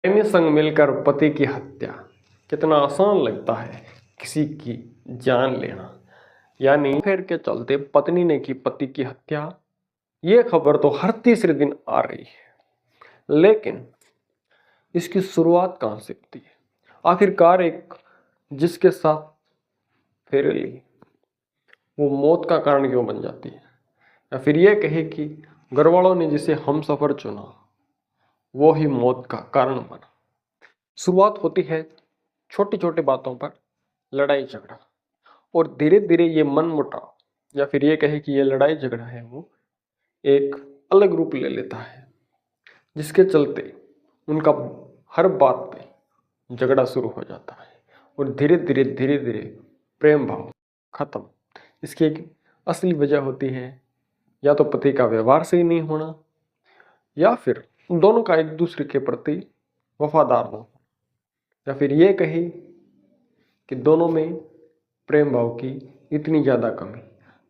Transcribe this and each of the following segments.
प्रेमी संग मिलकर पति की हत्या, कितना आसान लगता है किसी की जान लेना। यानी फेर के चलते पत्नी ने की पति की हत्या। ये खबर तो हर तीसरे दिन आ रही है, लेकिन इसकी शुरुआत कहां से होती है? आखिरकार एक जिसके साथ फेरे ली, वो मौत का कारण क्यों बन जाती है? या फिर ये कहे कि घरवालों ने जिसे हम सफर चुना वो ही मौत का कारण बना। शुरुआत होती है छोटी छोटी बातों पर लड़ाई झगड़ा, और धीरे धीरे ये मन मुटाव, या फिर ये कहे कि ये लड़ाई झगड़ा है, वो एक अलग रूप ले लेता है, जिसके चलते उनका हर बात पे झगड़ा शुरू हो जाता है और धीरे धीरे प्रेम भाव खत्म। इसकी एक असली वजह होती है या तो पति का व्यवहार सही नहीं होना, या फिर दोनों का एक दूसरे के प्रति वफादार ना हो, या फिर ये कहे कि दोनों में प्रेम भाव की इतनी ज़्यादा कमी,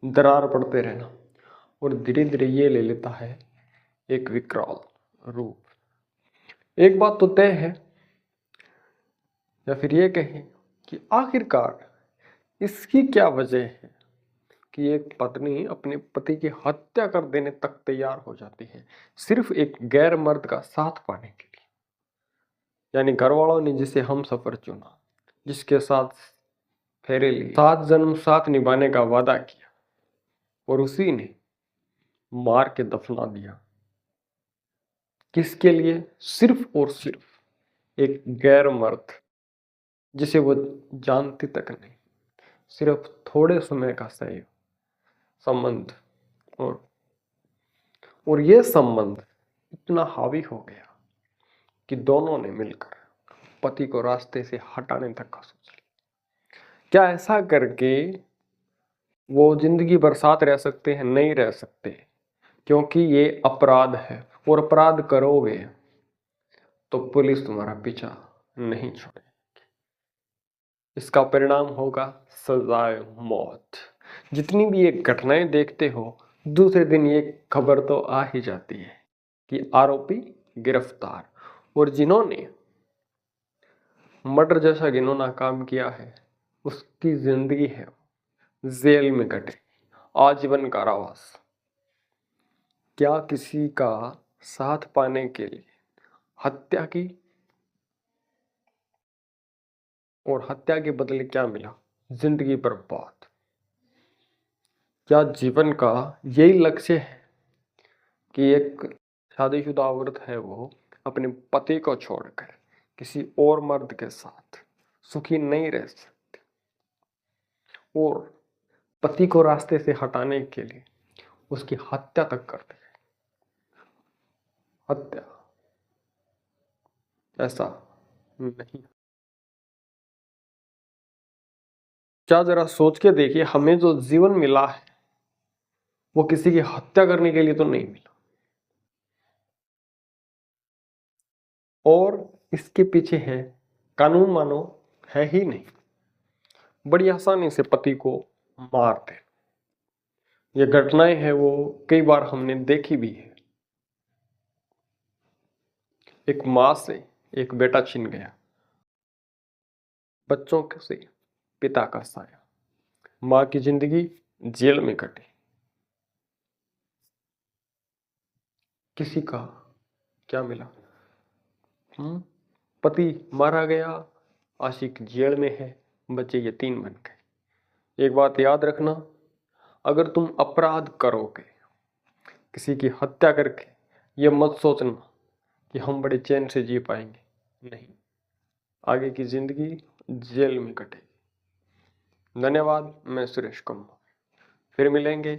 दरार पड़ते रहना, और धीरे धीरे ये ले लेता है एक विकराल रूप। एक बात तो तय है, या फिर ये कहें कि आखिरकार इसकी क्या वजह है कि एक पत्नी अपने पति की हत्या कर देने तक तैयार हो जाती है, सिर्फ एक गैर मर्द का साथ पाने के लिए। यानी घर वालों ने जिसे हम सफर चुना, जिसके साथ फेरे लिए, 7 जन्म साथ निभाने का वादा किया, और उसी ने मार के दफना दिया। किसके लिए? सिर्फ और सिर्फ एक गैर मर्द जिसे वो जानती तक नहीं, सिर्फ थोड़े समय का सही संबंध, और ये संबंध इतना हावी हो गया कि दोनों ने मिलकर पति को रास्ते से हटाने तक का सोच लिया। क्या ऐसा करके वो जिंदगी भर साथ रह सकते हैं? नहीं रह सकते, क्योंकि ये अपराध है, और अपराध करोगे तो पुलिस तुम्हारा पीछा नहीं छोड़ेगी। इसका परिणाम होगा सजाए मौत। जितनी भी ये घटनाएं देखते हो, दूसरे दिन ये खबर तो आ ही जाती है कि आरोपी गिरफ्तार, और जिन्होंने मर्डर जैसा घिनौना काम किया है उसकी जिंदगी है जेल में कटे, आजीवन कारावास। क्या किसी का साथ पाने के लिए हत्या की, और हत्या के बदले क्या मिला? जिंदगी बर्बाद। क्या जीवन का यही लक्ष्य है कि एक शादीशुदा औरत है वो अपने पति को छोड़कर किसी और मर्द के साथ सुखी नहीं रह सकती, और पति को रास्ते से हटाने के लिए उसकी हत्या तक कर दे? हत्या ऐसा नहीं। क्या जरा सोच के देखिए, हमें जो जीवन मिला है वो किसी की हत्या करने के लिए तो नहीं मिला, और इसके पीछे है कानून मानो है ही नहीं, बड़ी आसानी से पति को मार दे। ये घटनाएं हैं वो कई बार हमने देखी भी है। एक माँ से एक बेटा छिन गया, बच्चों से पिता का साया, माँ की जिंदगी जेल में कटी, किसी का क्या मिला? पति मारा गया, आशिक जेल में है, बच्चे यतीम बन गए। एक बात याद रखना, अगर तुम अपराध करोगे किसी की हत्या करके, ये मत सोचना कि हम बड़े चैन से जी पाएंगे, नहीं, आगे की जिंदगी जेल में कटेगी। धन्यवाद। मैं सुरेश कुमार, फिर मिलेंगे